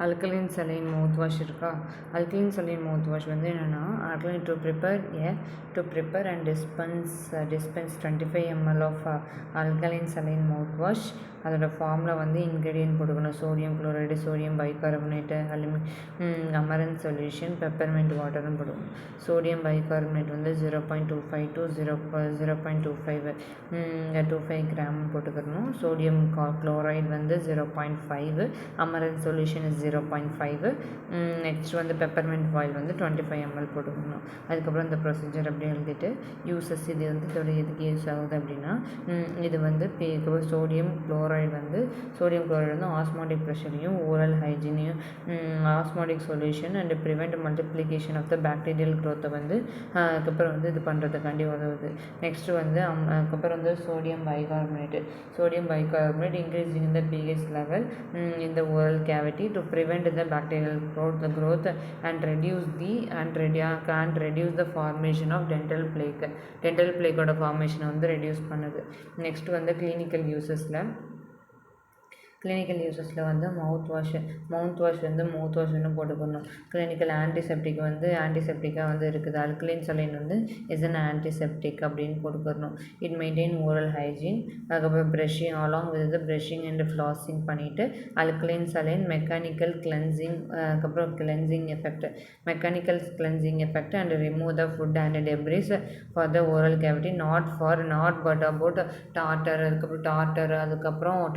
Alkaline saline mouth wash இருக்கா. Alkaline saline mouth wash வந்து என்னென்னா alkaline to prepare and dispense 25 ml of alkaline saline mouth wash. அதோட ஃபார்மில் வந்து ingredient போட்டுக்கணும். Sodium chloride, sodium bicarbonate, amaranth solution, peppermint வாட்டர்னு போட்டுக்கணும். சோடியம் பைகார்பனேட் வந்து 0.25 to 0.25 கிராம் போட்டுக்கணும். சோடியம் குளோரைடு வந்து 0.5, அமரன் சொல்யூஷன் இஸ் 0.5. நெக்ஸ்ட் வந்து பெப்பர்மெண்ட் ஆயில் வந்து 25 ml போட்டுக்கணும். அதுக்கப்புறம் இந்த ப்ரொசீஜர் அப்படியே எழுதிட்டு யூசஸ் இது வந்து இதோட எதுக்கு யூஸ் ஆகுது அப்படின்னா இது வந்து சோடியம் குளோரைடு வந்து ஆஸ்மாட்டிக் ப்ரெஷரையும் ஓரல் ஹைஜீனையும் osmotic solution and prevent multiplication of the bacterial க்ரோத்தை வந்து அதுக்கப்புறம் வந்து இது பண்ணுறதுக்காண்டி உதவுது. நெக்ஸ்ட்டு வந்து அதுக்கப்புறம் வந்து சோடியம் பைகார்பனேட் இன்க்ரீஸிங் இந்த pH level in the oral cavity to prevent the bacterial growth and reduce the formation of dental plaque. dental plaque ஓட formation வந்து ரெடியூஸ் பண்ணுது. நெக்ஸ்ட் வந்து கிளினிக்கல் யூசஸில் வந்து மவுத் வாஷ் வந்து போட்டுக்கணும். கிளினிக்கல் ஆன்டிசெப்டிக்காக வந்து இருக்குது. அல்கலைன் சலைன் வந்து இஸ் அன் ஆன்டிசெப்டிக் அப்படின்னு போட்டுக்கணும். It maintain oral hygiene. அதுக்கப்புறம் brushing along with brushing and flossing பண்ணிவிட்டு alkaline saline mechanical cleansing effect and remove the food and debris for the oral cavity not but about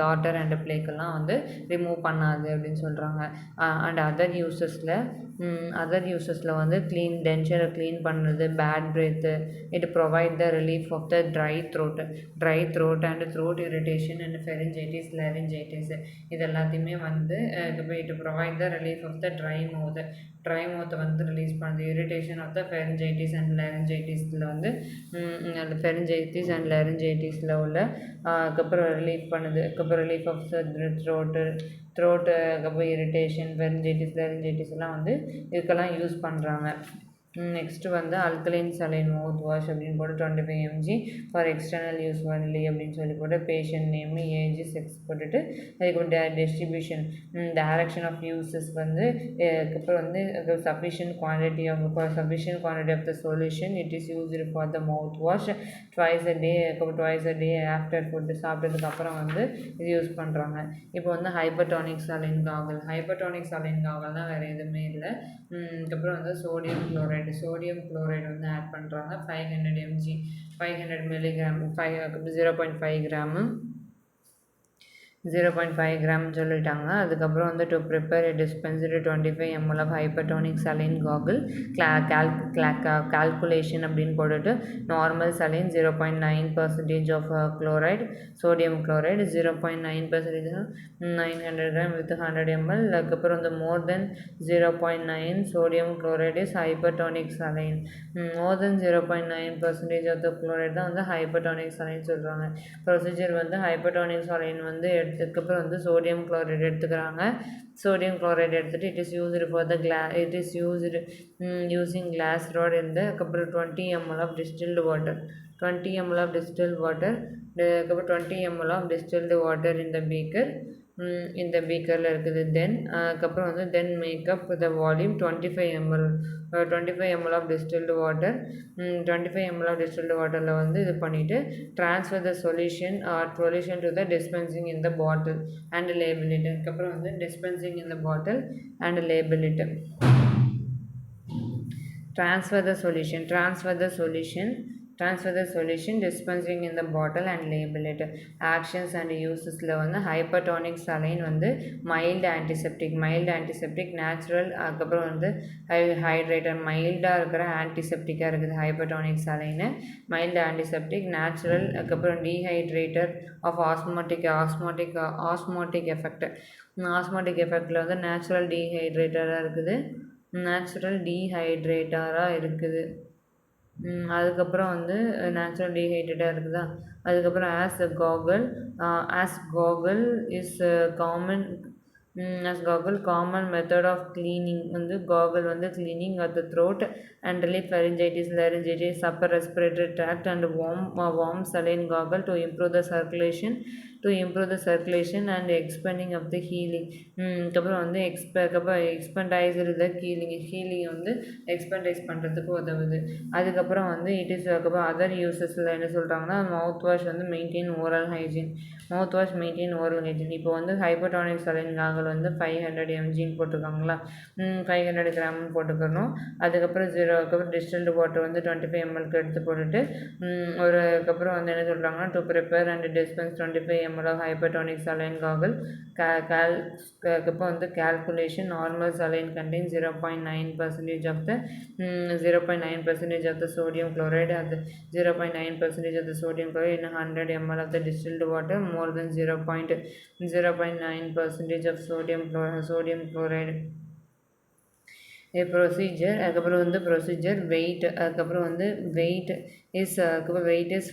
tartar and plaque வந்து remove பண்ணாது அப்படின்னு சொல்கிறாங்க. And other யூசஸில் வந்து டென்ச்சரை clean பண்ணுறது, bad breath, it provide the relief of the dry throat and throat irritation and laryngitis இது எல்லாத்தையுமே வந்து it provide the relief of the dry மவுத்தை வந்து ரிலீஸ் பண்ணுது. Irritation of the pharyngitis and லாரிஞ்சைட்டிஸில் வந்து லாரிஞ்சைட்டிஸில் உள்ள அதுக்கப்புறம் ரிலீஃப் பண்ணுது. அதுக்கப்புறம் ரிலீஃப் ஆஃப் த்ரோட்டு அதுக்கப்புறம் இரிட்டேஷன், ஃபெரிஞ்சைட்டிஸ், லாரிஞ்சைட்டிஸ் எல்லாம் வந்து இதுக்கெல்லாம் யூஸ் பண்ணுறாங்க. நெக்ஸ்ட்டு வந்து அல்கலைன் சலைன் மவுத் வாஷ் அப்படின்னு போட்டு 25 mg for external use only அப்படின்னு சொல்லி போட்டு பேஷண்ட் நேம், ஏஜ், செக்ஸ் போட்டுட்டு அதுக்கப்புறம் டிஸ்ட்ரிபியூஷன் டைரக்ஷன் ஆஃப் யூசஸ் வந்து அதுக்கப்புறம் வந்து sufficient quantity of the solution it is used for the mouthwash twice a day after food சாப்பிட்டதுக்கப்புறம் வந்து இது யூஸ் பண்ணுறாங்க. இப்போ வந்து ஹைப்பர்டானிக் சலைன் காகல் தான் வேறு எதுவுமே இல்லை. அதுக்கப்புறம் வந்து சோடியம் குளோரைடு வந்து ஆட் பண்ணுறாங்க. 500 mg 500 milligram 0.5 கிராம் சொல்லிட்டாங்க. அதுக்கப்புறம் வந்து to prepare dispensary 25 ml of hypertonic saline gargle calculation அப்படின்னு போட்டுட்டு normal saline 0.9% of chloride, sodium chloride 0.9% 900 gram with 100 ml. அதுக்கப்புறம் வந்து more than 0.9 sodium chloride is hypertonic saline. More than 0.9% of the chloride தான் வந்து hypertonic saline சொல்கிறாங்க. Procedure வந்து hypertonic saline வந்து எடுத்ததுக்கப்புறம் வந்து சோடியம் குளோரைடு எடுத்துக்கிறாங்க. சோடியம் குளோரைடு எடுத்துகிட்டு it is used for the using class rod அதுக்கப்புறம் 20 ml ஆஃப் டிஸ்டில்டு வாட்டர் அதுக்கப்புறம் 20 ml ஆஃப் டிஸ்டில்டு வாட்டர் இந்த பீக்கரில் இருக்குது. அதுக்கப்புறம் வந்து make up the volume 25 ml of distilled water 25 ml of distilled வாட்டரில் வந்து இது பண்ணிவிட்டு transfer the solution to the dispensing in the bottle and label it. அதுக்கப்புறம் வந்து dispensing in the bottle and label it. Transfer the solution, dispensing in the bottle and label it. Actions and usesல வந்து hypertonic saline வந்து mild antiseptic natural. அதுக்கப்புறம் வந்து hydrator மைல்டாக இருக்கிற ஆன்டிசெப்டிக்காக இருக்குது hypertonic saline, mild antiseptic, natural. அதுக்கப்புறம் dehydrator of osmotic effectல வந்து natural dehydrator-ஆக இருக்குது. அதுக்கப்புறம் வந்து நேச்சுரல் டீஹைட்ரேட்டாக இருக்குதா. அதுக்கப்புறம் as goggle is common method of cleaning வந்து goggle வந்து cleaning of the throat and relief laryngitis, upper respiratory tract and warm saline goggle to improve the circulation to improve the circulation and expending of the healing. அதுக்கப்புறம் வந்து எக்ஸ்பெண்டைசர் த ஹீலிங்கை வந்து எக்ஸ்பெண்டைஸ் பண்ணுறதுக்கு உதவுது. அதுக்கப்புறம் வந்து அதுக்கப்புறம் அதர் யூசஸில் என்ன சொல்கிறாங்கன்னா மவுத் வாஷ் வந்து maintain oral hygiene. Mouth wash maintain oral hygiene. இப்போ வந்து ஹைப்பர்டானிக் சலைன் காகல் வந்து 500 mgன்னு போட்டிருக்காங்களா, 500 கிராம்னு போட்டுக்கணும். அதுக்கப்புறம் அதுக்கப்புறம் டிஸ்டில்டு வாட்டர் வந்து 25 ml எடுத்து போட்டுட்டு அதுக்கப்புறம் வந்து என்ன சொல்கிறாங்கன்னா to prepare and dispense 25 ml of hypertonic saline gargle. அதுக்கப்புறம் வந்து calculation normal saline contains 0.9% of the 0.9% of the sodium chloride and 0.9% of the sodium chloride in 100 ml of the distilled water. More than 0.9% of sodium chloride. A procedure. அதுக்கப்புறம் வந்து procedure wait. அதுக்கப்புறம் வந்து wait is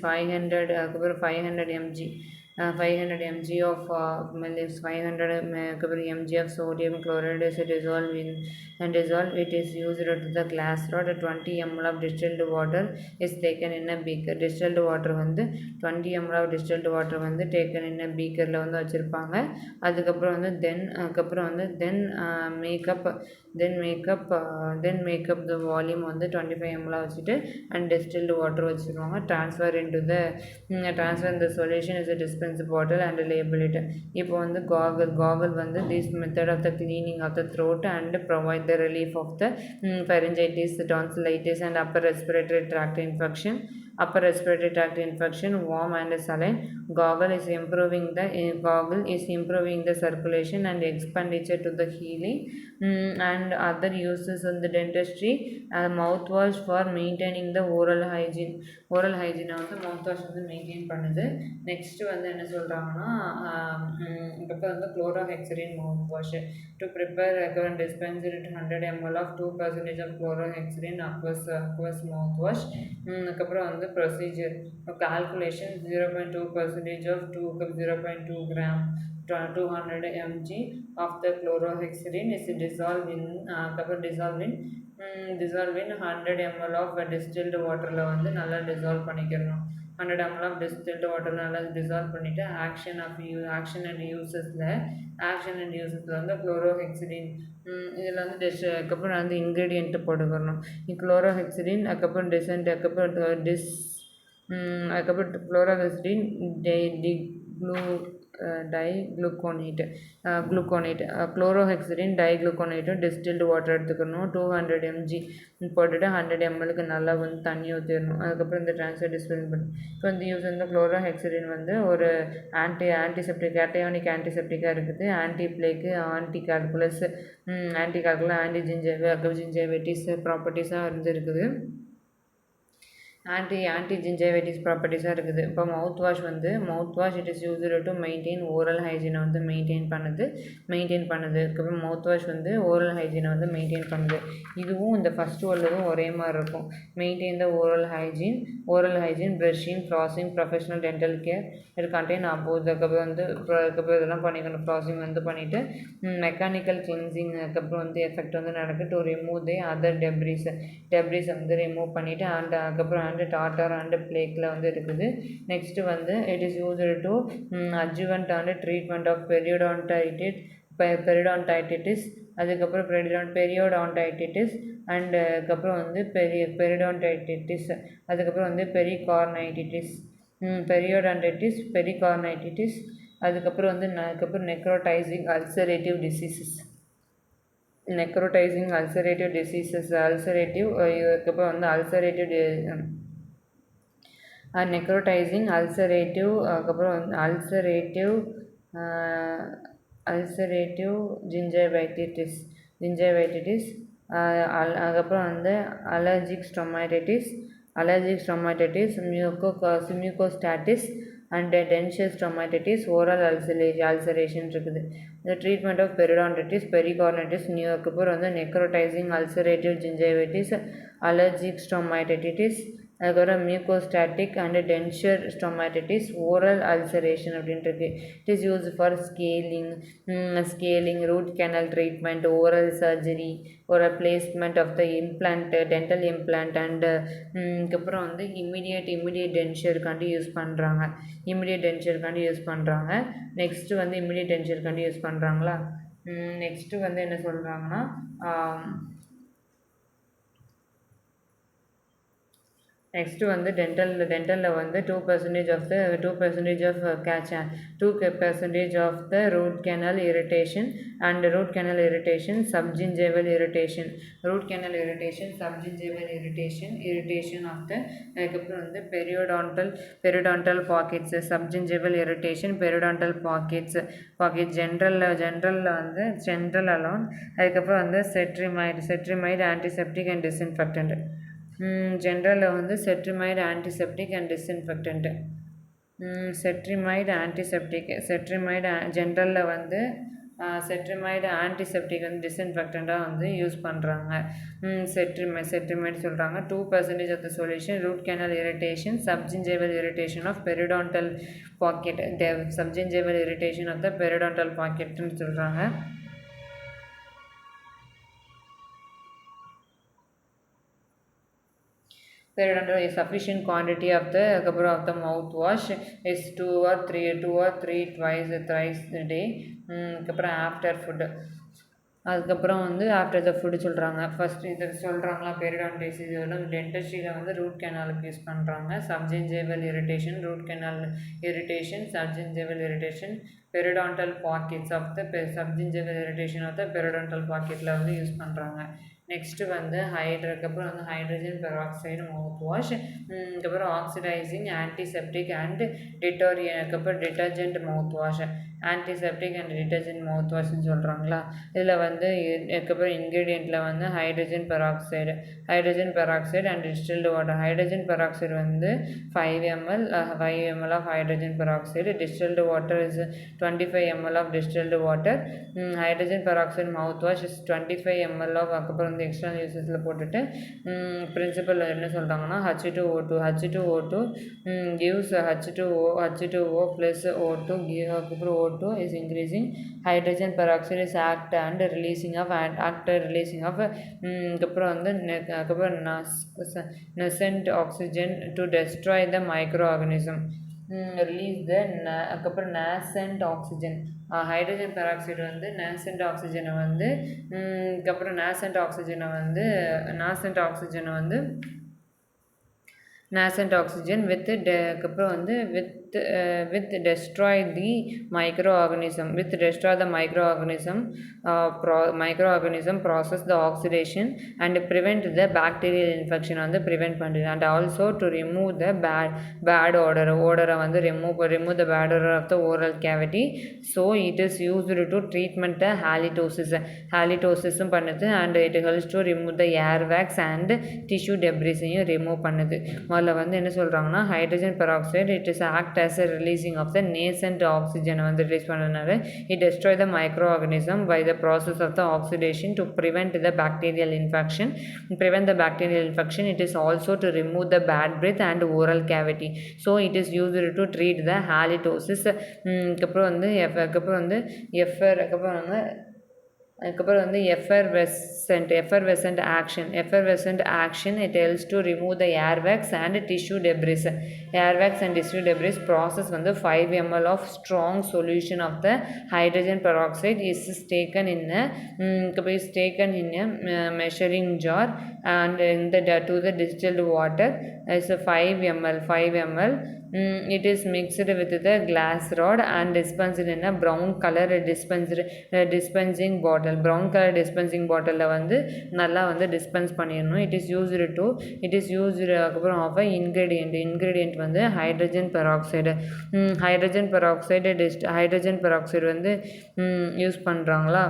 500. அதுக்கப்புறம் 500 mg 500 mg of 500 mg of sodium chloride is dissolved it is used to the glass rod. 20 ml of distilled water is taken in a beaker. distilled water வந்து 20 ml of distilled water வந்து taken in a beakerல வந்து வச்சுருப்பாங்க. அதுக்கப்புறம் வந்து then make up the volume வந்து 25 ml வச்சுட்டு and distilled water வச்சுருவாங்க. transfer in the solution is a dispense bottle and label it. இப்போ வந்து goggle வந்து this method of the cleaning of the throat and provide the relief of the pharyngitis, tonsillitis and upper respiratory tract infection. Warm and saline goggle is improving the circulation and expenditure to the healing. And other uses in the dentistry, mouthwash for maintaining the oral hygiene வந்து mouthwash வந்து maintain பண்ணுது. Next வந்து என்ன சொல்கிறாங்கன்னா இப்போ வந்து chlorhexidine mouthwash to prepare and dispense it 100 ml of 2% of chlorhexidine aqueous mouthwash. அதுக்கப்புறம் வந்து procedure calculation 0.2% of 0.2 gram 200 mg of the chlorhexidine is dissolved in 100 ml of distilled waterல வந்து நல்லா dissolve பண்ணிக்கிறணும். 100 ml of distilled water நல்லா dissolve பண்ணிவிட்டு action and யூசஸில் வந்து chlorhexidine இதில் வந்து அதுக்கப்புறம் வந்து இன்க்ரீடியன்ட்டு போட்டுக்கணும். chlorhexidine அதுக்கப்புறம் chlorhexidine digluconate chlorhexidine digluconate distilled water எடுத்துக்கணும். 200 mg போட்டுட்டு 100 ml நல்லா வந்து தண்ணி ஊற்றிடணும். அதுக்கப்புறம் இந்த ட்ரான்ஸ்ஃபர் டிஸ்பென்ஸ் பண்ணி இப்போ இந்த யூஸ் வந்து chlorhexidine வந்து ஒரு ஆன்டிசெப்டிக் கேட்டயானிக் ஆன்டிசெப்டிக்காக இருக்குது. Anti plaque anti calculus anti gingivitis ப்ராப்பர்ட்டிஸாக இருந்துருக்குது. ஆன்டி ஜிஞ்சைவிட்டிஸ் ப்ராப்பர்ட்டிஸாக இருக்குது. இப்போ mouth wash it is used to maintain oral ஹைஜீனை வந்து மெயின்டைன் பண்ணுது. அதுக்கப்புறம் மவுத் வாஷ் வந்து ஓரல் ஹைஜீனை வந்து மெயின்டைன் பண்ணுது. இதுவும் இந்த ஃபஸ்ட்டு உள்ளதும் ஒரே மாதிரி இருக்கும். Maintain the oral hygiene brushing flossing professional dental care இது கண்டெயின் அப்போது. அதுக்கப்புறம் இதெல்லாம் பண்ணிக்கணும். ஃப்ளாசிங் வந்து பண்ணிவிட்டு மெக்கானிக்கல் கிளென்சிங் அதுக்கப்புறம் வந்து எஃபெக்ட் வந்து நடக்குது. To remove the other debris வந்து ரிமூவ் பண்ணிவிட்டு அதுக்கப்புறம் டாட்டர் அண்ட் பிளேக்கில் வந்து இருக்குது. நெக்ஸ்ட்டு வந்து it is used to adjuvant and treatment of periodontitis அதுக்கப்புறம் பெரியோடான்டைட்டிஸ் அண்ட் அதுக்கப்புறம் வந்து பெரிடான்டைட்டிஸ் அதுக்கப்புறம் வந்து பெரிகார்னைட்டிஸ் அதுக்கப்புறம் வந்து நெக்ரோடைசிங் அல்சரேட்டிவ் டிசீசஸ் அதுக்கப்புறம் வந்து அதுக்கப்புறம் வந்து அல்சரேட்டிவ் ஜிஞ்சைவைட்டிட்டிஸ் அதுக்கப்புறம் வந்து allergic stomatitis mucositis and denture stomatitis oral ulceration இருக்குது. இந்த ட்ரீட்மெண்ட் ஆஃப் பெரிடான்டைட்டிஸ் பெரிகார்னைட்டிஸ் அதுக்கப்புறம் வந்து necrotizing ulcerative gingivitis allergic stomatitis அதுக்கப்புறம் mucositis and denture stomatitis oral ulceration அப்படின்ட்டு it is use for scaling root canal treatment oral surgery ஒரு placement of the implant dental implant and அதுக்கப்புறம் வந்து immediate டென்ச்சருக்காண்டி use பண்ணுறாங்க next வந்து immediate டென்ச்சருக்காண்டி use பண்ணுறாங்களா. நெக்ஸ்ட்டு வந்து என்ன சொல்கிறாங்கன்னா நெக்ஸ்ட்டு வந்து டென்டலில் வந்து 2% of the root canal irritation and subgingival irritation of the அதுக்கப்புறம் வந்து periodontal pockets subgingival irritation periodontal pocket ஜென்ரலில் வந்து சென்ட்ரல் அலோன் அதுக்கப்புறம் வந்து செட்ரிமைடு ஆன்டிசெப்டிக் அண்ட் டிஸ்இன்ஃபெக்டன்ட் ஜென்ரலில் வந்து செட்ரிமைடு ஆன்டிசெப்டிக் அண்ட் டிஸ்இன்ஃபெக்டன்ட் ஜென்ரலில் வந்து செட்ரிமைடு ஆன்டிசெப்டிக் வந்து டிஸ்இன்ஃபெக்டண்ட்டாக வந்து யூஸ் பண்ணுறாங்க. செட்ரிமைடு சொல்கிறாங்க 2% of the solution root canal irritation subgingival irritation of periodontal pocket subgingival irritation of the periodontal பாக்கெட்னு சொல்கிறாங்க. Periodontal a sufficient quantity of the mouthwash is 2 or 3 thrice a day. அப்புறம் after food அதுக்கப்புறம் வந்து after the food சொல்கிறாங்க. First இது சொல்கிறாங்களா பெரிடான்டைஸ் இது வந்து டென்டிஸ்ட்ரியில் வந்து ரூட் கேனாலுக்கு யூஸ் பண்ணுறாங்க. Subgingival irritation root canal irritation subgingival irritation periodontal pockets of the subgingival irritation of the periodontal பாக்கெட்டில் வந்து யூஸ் பண்ணுறாங்க. நெக்ஸ்ட்டு வந்து அதுக்கப்புறம் வந்து ஹைட்ரஜன் பெராக்சைடு மவுத் வாஷ் அதுக்கப்புறம் ஆக்சிடைசிங் ஆன்டிசெப்டிக் அண்ட் அதுக்கப்புறம் detergent mouth wash antiseptic and detergent mouth வாஷ்ன்னு சொல்கிறாங்களா. இதில் வந்து அதுக்கப்புறம் இன்க்ரீடியண்ட்டில் வந்து hydrogen peroxide and distilled water hydrogen peroxide வந்து 5 ml of hydrogen peroxide distilled water is 25 ml of distilled water hydrogen peroxide mouth wash is 25 ml of அதுக்கப்புறம் வந்து எக்ஸ்டர்னல் யூசஸில் போட்டுட்டு பிரின்சிபல் என்ன சொல்கிறாங்கன்னா H2O2 gives H2O plus O2 அதுக்கப்புறம் O2 is increasing hydrogen peroxide is act releasing of அதுக்கப்புறம் வந்து அதுக்கப்புறம் nascent oxygen to destroy the microorganism release the அதுக்கப்புறம் nascent oxygen ஹைட்ரஜன் பெராக்சைடு வந்து நேசன்ட் ஆக்சிஜனை வந்து அதுக்கப்புறம் நேசன்ட் ஆக்சிஜன் வித் அதுக்கப்புறம் வந்து with destroy the microorganism process the oxidation and prevent the bacterial infection வந்து prevent பண்ணுது and also to remove the bad odor வந்து remove the bad odor of the oral cavity so it is used to treatment the halitosis பண்ணுது and it helps to remove the airwax and tissue debris remove பண்ணுது. முதல்ல வந்து என்ன சொல்கிறாங்கன்னா hydrogen peroxide it is act as a releasing of the nascent oxygen வந்து release பண்ணதுனால it destroy the microorganism by the process of the oxidation to prevent the bacterial infection it is also to remove the bad breath and oral cavity so it is used to treat the halitosis அதுக்கப்புறம் வந்து effervescent action it helps to remove the airwax and tissue debris process வந்து 5 ml of strong solution of the hydrogen peroxide is taken in a measuring jar and to the distilled water is 5 ml it is mixed with the glass rod and dispensed in a brown color dispensing bottle வந்து நல்லா வந்து dispense பண்ணிடணும். it is used அதுக்கப்புறம் of ingredient வந்து hydrogen peroxide வந்து use பண்ணுறாங்களா.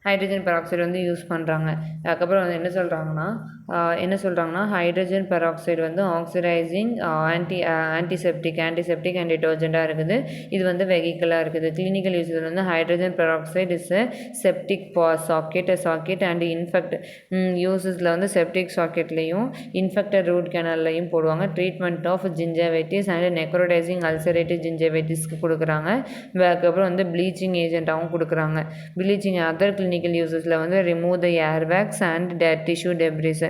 Hydrogen peroxide வந்து use பண்ணுறாங்க. அதுக்கப்புறம் வந்து என்ன சொல்கிறாங்கன்னா ஹைட்ரஜன் பெராக்சைடு வந்து ஆக்சிடைசிங் ஆன்டிசெப்டிக் அண்ட் டிட்டர்ஜெண்ட்டாக இருக்குது. இது வந்து வெஹிக்கலாக இருக்குது. கிளினிக்கல் யூஸில் வந்து hydrogen peroxide is septic socket and infect யூசஸில் வந்து செப்டிக் சாக்கெட்லேயும் இன்ஃபெக்டட் ரூட் கேனல்லையும் போடுவாங்க. Treatment of gingivitis and necrotizing ulcerative ஜிஞ்சவைட்டிஸ்க்கு கொடுக்குறாங்க. அதுக்கப்புறம் வந்து ப்ளீச்சிங் ஏஜென்ட்டாகவும் கொடுக்குறாங்க. ப்ளீச்சிங் அதர் கிளினிக்கல் யூசஸில் வந்து remove the earwax and tissue debris.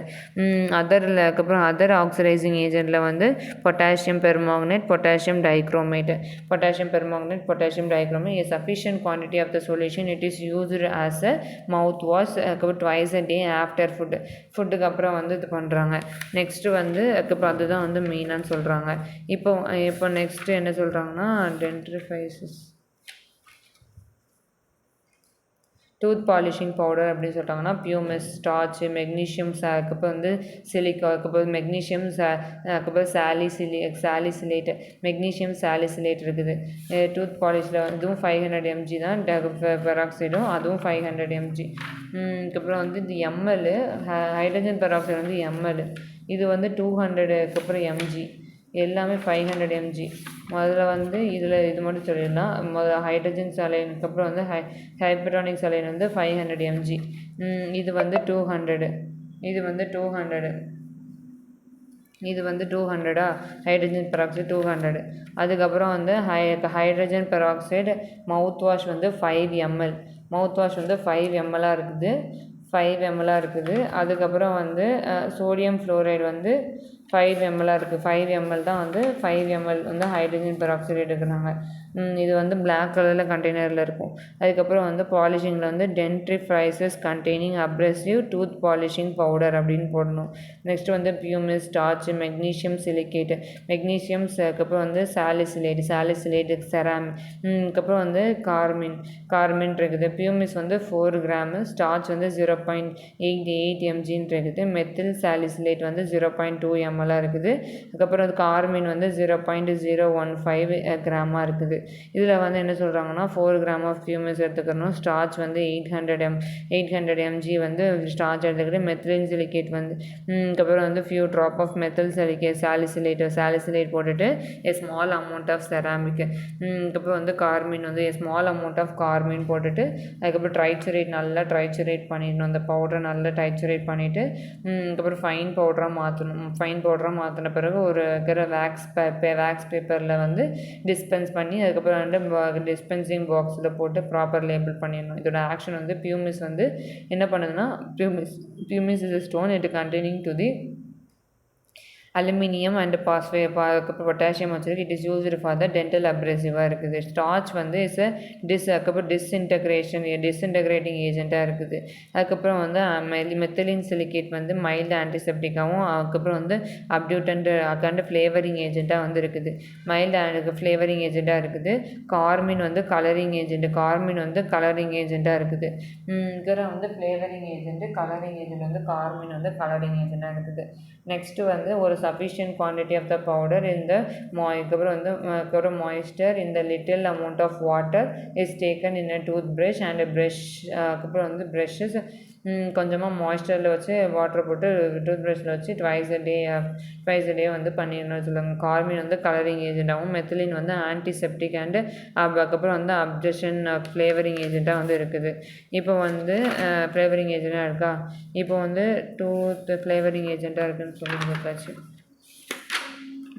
Other oxidising ஏஜென்ட்டில் வந்து potassium permanganate, potassium dichromate a sufficient quantity of the solution it is used as a mouthwash twice a day after ஃபுட்டுக்கு அப்புறம் வந்து இது பண்ணுறாங்க. Next வந்து அதுக்கப்புறம் அதுதான் வந்து மெயினான்னு சொல்கிறாங்க. இப்போ நெக்ஸ்ட்டு என்ன சொல்கிறாங்கன்னா டென்ட்ரிஃபைசஸ் டூத் பாலிஷிங் பவுடர் அப்படின்னு சொல்லிட்டாங்கன்னா பியூமிஸ், ஸ்டார்ச், மெக்னீஷியம், அதுக்கப்புறம் வந்து சிலிக்கா, அதுக்கப்புறம் மெக்னீஷியம், அதுக்கப்புறம் சாலிசிலேட் மெக்னீஷியம் சாலிசிலேட் இருக்குது. டூத் பாலிஷில் இதுவும் 500 mg தான். பெராக்சைடும் அதுவும் 500 mg. அதுக்கப்புறம் வந்து இது ml. ஹைட்ரஜன் பெராக்சைடு வந்து ml. இது வந்து 200 அதுக்கப்புறம் mg. எல்லாமே 500 mg. முதல்ல வந்து இது மட்டும் சொல்லிடலாம். முதல்ல ஹைட்ரஜன் சலைனுக்கு அப்புறம் வந்து ஹைப்பர்டானிக் சலைன் வந்து 500 mg. இது வந்து 200. இது வந்து 200 ஹைட்ரஜன் பெராக்சைடு 200. அதுக்கப்புறம் வந்து ஹைட்ரஜன் பெராக்சைடு மவுத் வாஷ் வந்து 5 ml. மவுத் வாஷ் வந்து 5 ml இருக்குது. 5 ml இருக்குது. அதுக்கப்புறம் வந்து சோடியம் ஃப்ளோரைடு வந்து 5 ml இருக்குது. 5 ml தான் வந்து 5 ml வந்து ஹைட்ரஜன் பெராக்சைடு எடுக்கிறாங்க. இது வந்து பிளாக் கலரில் கண்டெய்னரில் இருக்கும். அதுக்கப்புறம் வந்து பாலிஷிங்கில் வந்து dentifrices containing abrasive tooth polishing powder அப்படின்னு போடணும். நெக்ஸ்ட் வந்து pumice, starch, magnesium silicate, magnesium, அதுக்கப்புறம் வந்து சாலிசிலேட் செராமிக், அதுக்கப்புறம் வந்து கார்மின் இருக்குது. பியூமிஸ் வந்து 4 கிராமு, ஸ்டார்ச் வந்து 0.88 mgன்னு இருக்குது. மெத்தில் சாலிசிலேட் வந்து 0.2 ml இருக்குது. அதுக்கப்புறம் அது கார்மின் வந்து 0.015 கிராமாக இருக்குது. இதில் வந்து என்ன சொல்கிறாங்கன்னா 4 கிராம் ஆஃப் பியூமிஸ் எடுத்துக்கணும். ஸ்டார்ச் வந்து 800 mg வந்து ஸ்டார்ச் எடுத்துக்கிட்டு மெத்திலின் சிலிக்கேட் வந்து அதுக்கப்புறம் வந்து few drop of methyl salicylate போட்டுட்டு a small amount of ceramic. அதுக்கப்புறம் வந்து கார்மின் வந்து a small amount of Garmin போட்டுட்டு அதுக்கப்புறம் நல்லா ட்ரைச்சுரேட் பண்ணிடணும். அந்த பவுடரை நல்லா ட்ரைச்சுரேட் பண்ணிவிட்டு அதுக்கப்புறம் ஃபைன் பவுடராக மாற்றின பிறகு ஒரு வேக்ஸ் பேப்பரில் வந்து டிஸ்பென்ஸ் பண்ணி அதுக்கப்புறம் வந்து டிஸ்பென்சிங் பாக்ஸில் போட்டு ப்ராப்பர் லேபிள் பண்ணிடணும். இதோட ஆக்ஷன் வந்து பியூமிஸ் வந்து என்ன பண்ணுதுன்னா pumice is stone it containing to the aluminium and potassium வச்சுருக்கு. It is used for the dental அப்ரெசிவாக இருக்குது. ஸ்டார்ச் வந்து அதுக்கப்புறம் டிஸ்இன்டகிரேட்டிங் ஏஜென்ட்டாக இருக்குது. அதுக்கப்புறம் வந்து மெத்திலின் சிலிக்கேட் வந்து மைல்டு ஆன்டிசெப்டிக்காகவும் அதுக்கப்புறம் வந்து அப்டியூட்டண்ட் ஃப்ளேவரிங் ஏஜென்ட்டாக வந்து இருக்குது. மைல்டு ஃப்ளேவரிங் ஏஜென்ட்டாக இருக்குது. கார்மின் வந்து கலரிங் ஏஜென்ட்டாக இருக்குது. இதில் வந்து ஃப்ளேவரிங் ஏஜென்ட், கலரிங் ஏஜென்ட் வந்து கார்மின் வந்து கலரிங் ஏஜென்ட்டாக இருக்குது. நெக்ஸ்ட்டு வந்து ஒரு sufficient quantity of the powder in the moisture in the little amount of water is taken in a toothbrush and a brush. அதுக்கப்புறம் வந்து ப்ரஷஸ் கொஞ்சமாக மாய்ஸ்சரில் வச்சு வாட்டர் போட்டு டூத் ப்ரஷில் வச்சு ட்வைஸ் a day வந்து பண்ணிடணும்னு சொல்லுவாங்க. கார்மின் வந்து கலரிங் ஏஜென்ட்டாகவும் மெத்திலின் வந்து ஆன்டிசெப்டிக் அண்டு அதுக்கப்புறம் வந்து அப்ஜெக்ஷன் ஃப்ளேவரிங் ஏஜென்ட்டாக வந்து இருக்குது. இப்போ வந்து ஃப்ளேவரிங் ஏஜென்ட்டாக இருக்கா. இப்போ வந்து டூத் ஃப்ளேவரிங் ஏஜென்ட்டாக இருக்குதுன்னு சொல்லி கொடுத்தாச்சு.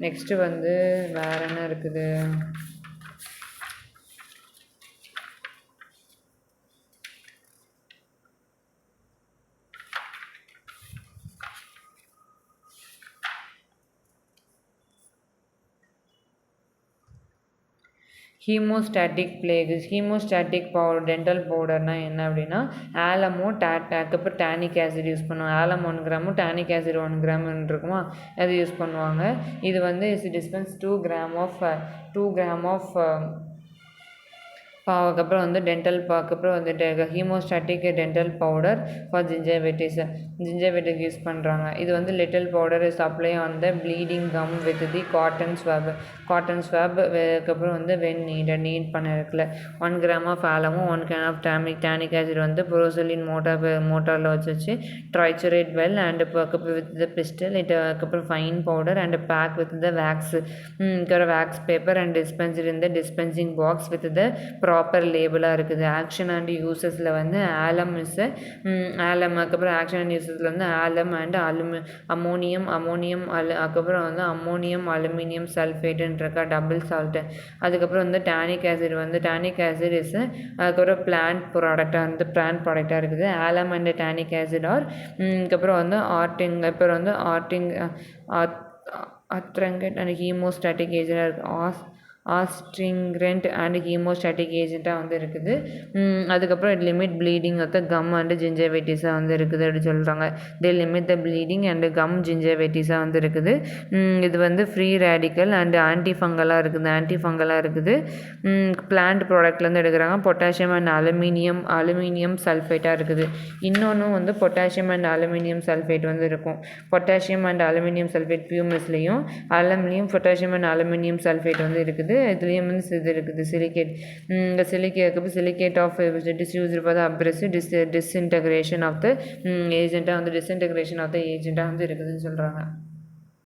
நெக்ஸ்ட்டு வந்து வேறு என்ன இருக்குது. ஹீமோஸ்டாட்டிக் பவுடர் டென்டல் பவுடர்னால் என்ன அப்படின்னா ஆலமோ அதுக்கப்புறம் டேனிக் ஆசிட் யூஸ் பண்ணுவாங்க. ஆலம் 1 கிராமும் டேனிக் ஆசிட் 1 கிராம் இருக்குமா அது யூஸ் பண்ணுவாங்க. இது வந்து டிஸ்பென்ஸ் 2 கிராம் ஆஃப் அதுக்கப்புறம் வந்து அதுக்கப்புறம் வந்துட்டு haemostatic dental powder for gingivitis use பண்ணுறாங்க. இது வந்து little powder is apply on the bleeding gum with the cotton swab அதுக்கப்புறம் வந்து நீட் பண்ண இருக்குல்ல 1 கிராம் ஆஃப் ஆலமும் 1 கிராம் ஆஃப் டேனிக் ஆசிட் வந்து புரோசலின் மோட்டாரில் வச்சு triturate well and with the pestle அதுக்கப்புறம் fine powder and pack with the wax paper and dispenser இந்த dispensing box with the proper லேபிளாக இருக்குது. ஆக்ஷன் அண்ட் யூசஸில் வந்து ஆலம் அதுக்கப்புறம் ஆக்ஷன் அண்ட் யூசஸில் வந்து ஆலம் அண்ட் அமோனியம் அதுக்கப்புறம் வந்து அமோனியம் அலுமினியம் சல்ஃபேட்டுன்றக்கா டபுள் சால்ட்டு. அதுக்கப்புறம் வந்து டேனிக் ஆசிட் இஸ் அதுக்கப்புறம் பிளான்ட் ப்ராடக்டாக இருக்குது. ஆலம் அண்ட் டேனிக் ஆசிட் அதுக்கப்புறம் வந்து அத்ரங்கட் அண்ட் ஹீமோஸ்டாட்டிக் ஏஜென்டாக இருக்குது. ஆஸ்ட்ரிங்கண்ட் அண்ட் ஹீமோஸ்டாட்டிக் ஏஜென்ட்டாக வந்து இருக்குது. அதுக்கப்புறம் limit bleeding of the gum and ஜிஞ்சைவைட்டிஸாக வந்து இருக்குது அப்படி சொல்கிறாங்க. Limit the bleeding and gum ஜிஞ்சைவைட்டிஸாக வந்து இருக்குது. இது வந்து ஃப்ரீ ரேடிக்கல் அண்ட் ஆன்டிஃபங்கலாக இருக்குது. பிளான்ட் ப்ராடக்ட்லேருந்து எடுக்கிறாங்க. பொட்டாசியம் அண்ட் அலுமினியம் சல்ஃபேட்டாக இருக்குது. இன்னொன்றும் வந்து பொட்டாசியம் அண்ட் அலுமினியம் சல்ஃபேட் வந்து இருக்கும். பொட்டாசியம் அண்ட் அலுமினியம் சல்ஃபேட் பியூமிஸ்லேயும் பொட்டாசியம் அண்ட் அலுமினியம் சல்ஃபேட் வந்து இருக்குது. இதுலேயும் வந்து இது இருக்குது silicate of is used for the abrasive disintegration of the ஏஜென்ட்டாக வந்து இருக்குதுன்னு சொல்கிறாங்க.